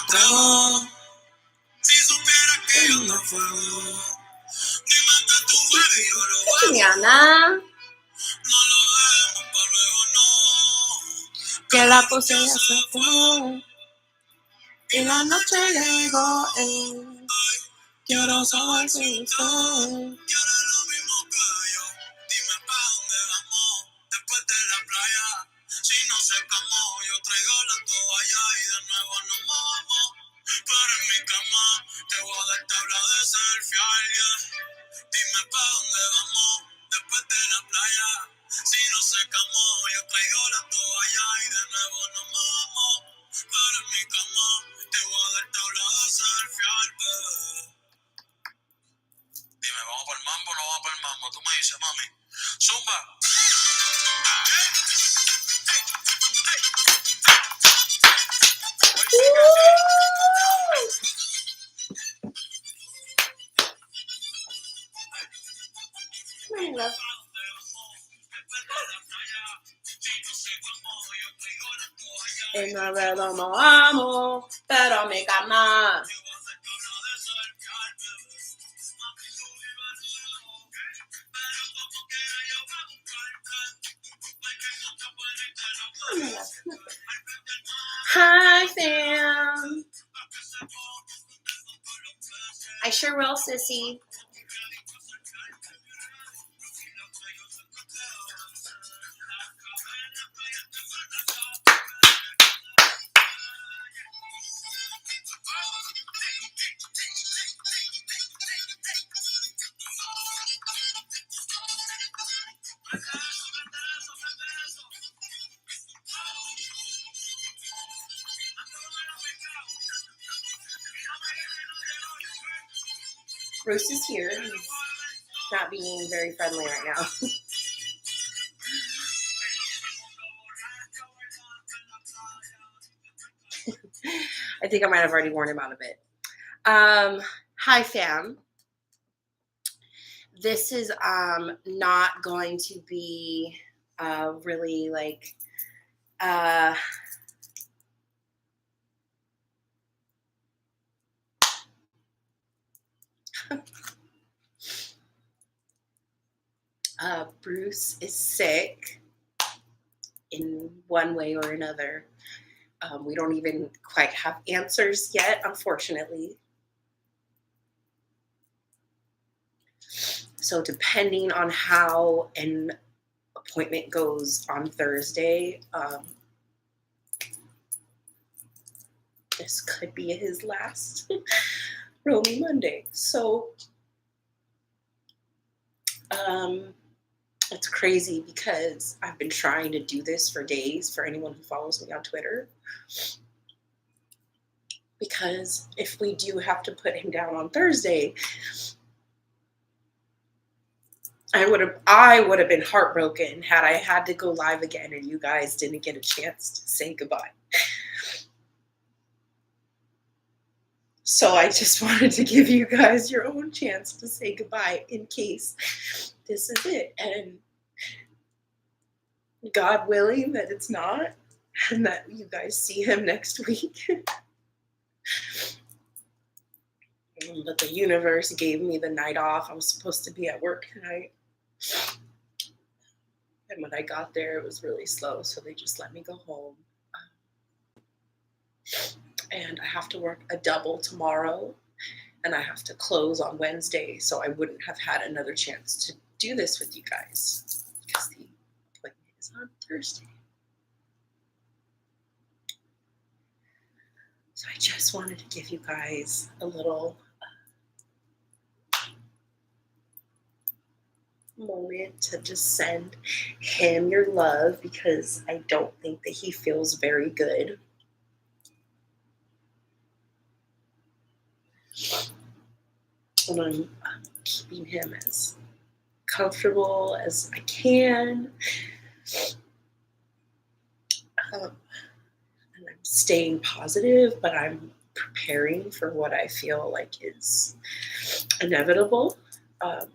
entregó. Si supieras que yo no fuego, dime que tú bebes y yo lo bebo. Diana. No lo dejemos para luego, no. Que la puse ya se fue. Y la noche llegó. Quiero saber si usted Quieres lo mismo que yo. Dime pa' dónde vamos después de la playa. Si no secamos, yo traigo la toalla y de nuevo nos mojamos. Pero en mi cama te voy a dar tabla de selfie a alguien. Dime pa' dónde vamos después de la playa. Si no secamos, yo traigo la toalla y de nuevo nos mojamos. Pero en mi cama te voy a dar tabla de selfie a alguien. Dime, ¿vamos para el mambo o no vamos para el mambo? Tú me dices, mami. Zumba. Y no veo, no amo, pero mi cama. Hi, fam. I sure will, sissy. Bruce is here. He's not being very friendly right now. I think I might have already worn him out a bit. Hi, fam. This is not going to be really like Bruce is sick in one way or another. We don't even quite have answers yet, unfortunately. So depending on how an appointment goes on Thursday, this could be his last Romey Monday. So it's crazy because I've been trying to do this for days for anyone who follows me on Twitter. Because if we do have to put him down on Thursday, I would have been heartbroken had I had to go live again and you guys didn't get a chance to say goodbye. So I just wanted to give you guys your own chance to say goodbye in case this is it. And God willing that it's not, and that you guys see him next week. But the universe gave me the night off. I was supposed to be at work tonight. And when I got there, it was really slow, so they just let me go home. And I have to work a double tomorrow, and I have to close on Wednesday, so I wouldn't have had another chance to do this with you guys because the appointment is on Thursday. So I just wanted to give you guys a little moment to just send him your love because I don't think that he feels very good. And I'm keeping him as comfortable as I can. And I'm staying positive, but I'm preparing for what I feel like is inevitable. And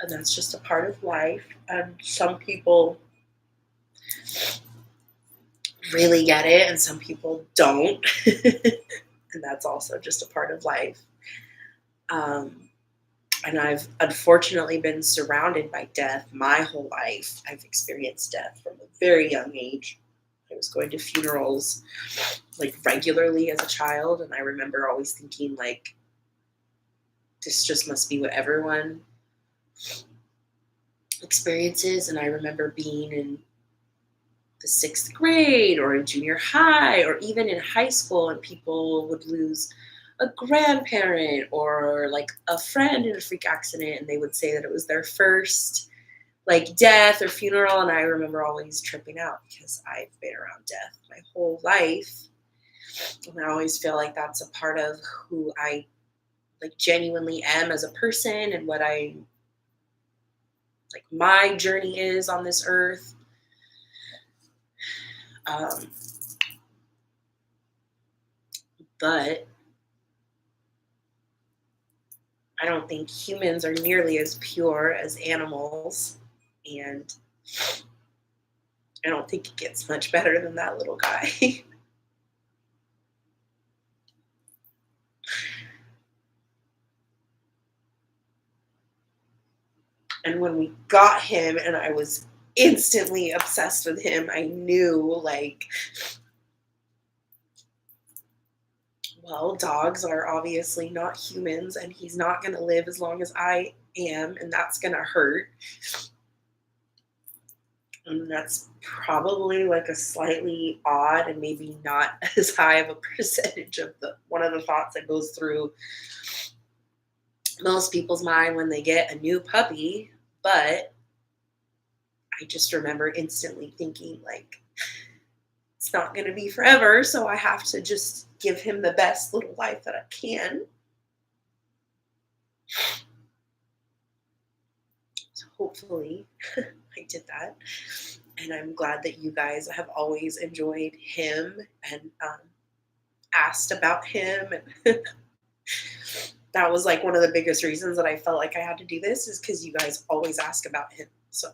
that's just a part of life. And some people really get it and some people don't. And that's also just a part of life. And I've unfortunately been surrounded by death my whole life. I've experienced death from a very young age. I was going to funerals like regularly as a child, and I remember always thinking like, this just must be what everyone experiences. And I remember being in the 6th grade or in junior high or even in high school, and people would lose a grandparent or like a friend in a freak accident, and they would say that it was their first like death or funeral. And I remember always tripping out because I've been around death my whole life, and I always feel like that's a part of who I like genuinely am as a person and what I like my journey is on this earth. But I don't think humans are nearly as pure as animals, and I don't think it gets much better than that little guy. And when we got him and I was instantly obsessed with him, I knew like, well, dogs are obviously not humans and he's not going to live as long as I am, and that's going to hurt. And that's probably like a slightly odd and maybe not as high of a percentage of the one of the thoughts that goes through most people's mind when they get a new puppy. But I just remember instantly thinking like, it's not going to be forever, so I have to just give him the best little life that I can. So hopefully I did that. And I'm glad that you guys have always enjoyed him and asked about him. And that was like one of the biggest reasons that I felt like I had to do this, is because you guys always ask about him. So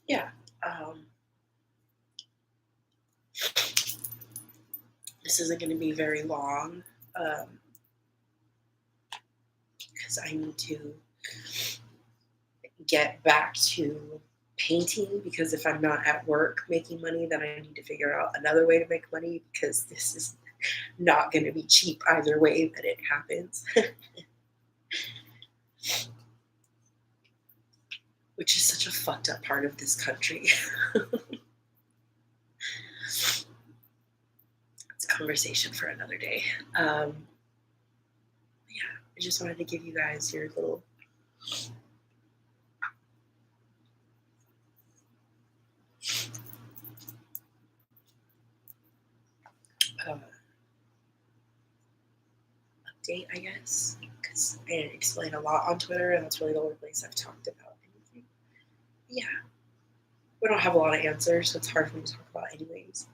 yeah. This isn't going to be very long because I need to get back to painting, because if I'm not at work making money, then I need to figure out another way to make money, because this is not going to be cheap either way that it happens. Which is such a fucked up part of this country. It's a conversation for another day. Yeah, I just wanted to give you guys your little update, I guess, because I didn't explain a lot on Twitter, and that's really the only place I've talked about anything. Yeah, we don't have a lot of answers, so it's hard for me to talk about anyways.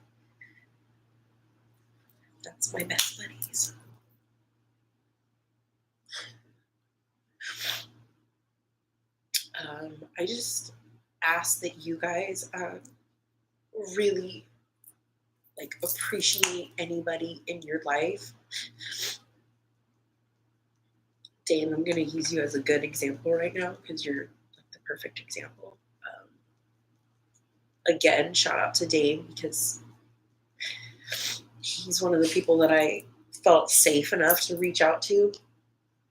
That's my best buddies. I just ask that you guys really like appreciate anybody in your life. Dane, I'm going to use you as a good example right now because you're like the perfect example. Again, shout out to Dane, because he's one of the people that I felt safe enough to reach out to.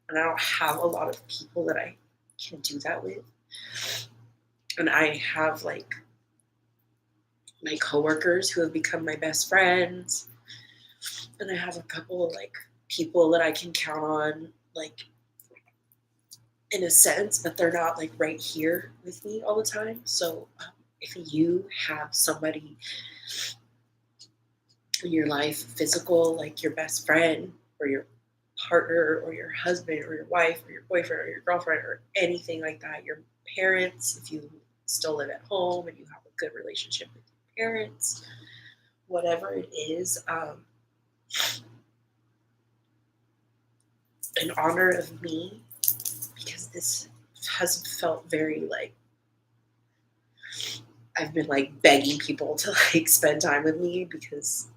And I don't have a lot of people that I can do that with. And I have like my coworkers who have become my best friends. And I have a couple of like people that I can count on, like in a sense, but they're not like right here with me all the time. So if you have somebody in your life, physical, like your best friend or your partner or your husband or your wife or your boyfriend or your girlfriend or anything like that, your parents, if you still live at home and you have a good relationship with your parents, whatever it is, in honor of me, because this has felt very like I've been like begging people to like spend time with me, because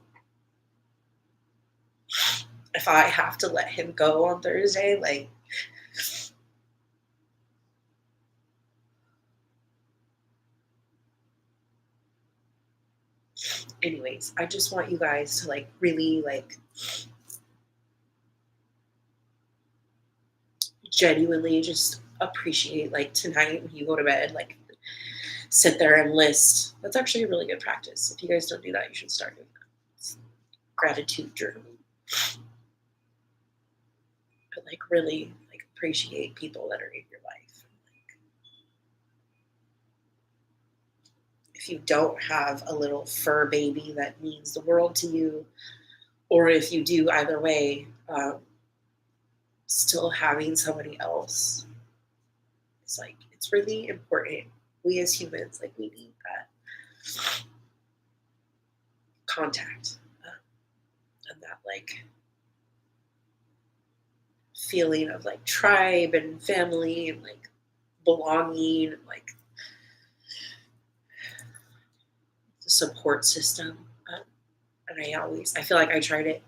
if I have to let him go on Thursday, like, anyways, I just want you guys to like really like genuinely just appreciate like tonight when you go to bed, like sit there and list. That's actually a really good practice. If you guys don't do that, you should start doing that. It's gratitude journaling. But like really like appreciate people that are in your life. Like, if you don't have a little fur baby that means the world to you, or if you do, either way, still having somebody else, it's like, it's really important. We as humans, like, we need that contact, and that like feeling of like tribe and family and like belonging and like the support system. And I feel like I try to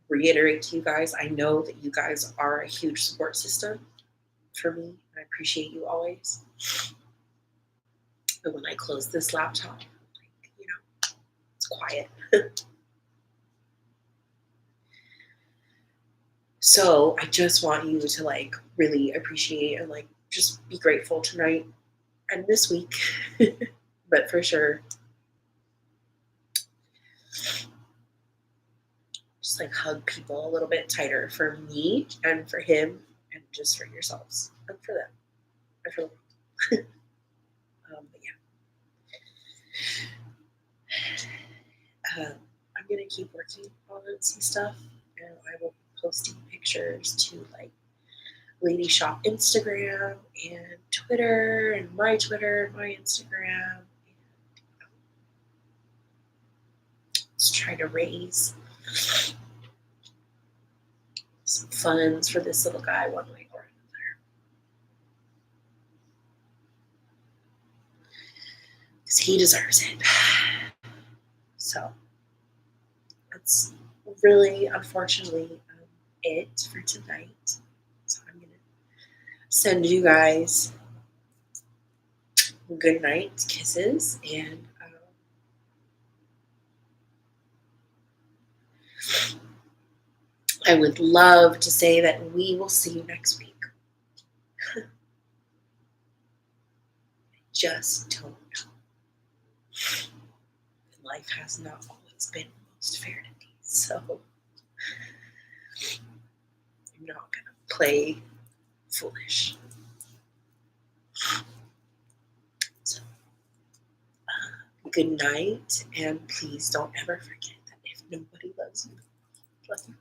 reiterate to you guys, I know that you guys are a huge support system for me. I appreciate you always. But when I close this laptop, like, you know, it's quiet. So I just want you to like really appreciate and like just be grateful tonight and this week. But for sure, just like hug people a little bit tighter for me and for him and just for yourselves and for them and for the world. But yeah, I'm gonna keep working on some stuff, and I will be posting pictures to like Lady Shop Instagram and Twitter and my Instagram. And let's try to raise some funds for this little guy one way or another, because he deserves it. So that's really, unfortunately, it for tonight. So I'm gonna send you guys good night kisses, and I would love to say that we will see you next week. I just don't know. Life has not always been most fair to me, so I'm not gonna play foolish. So, good night, and please don't ever forget that if nobody loves you, love you.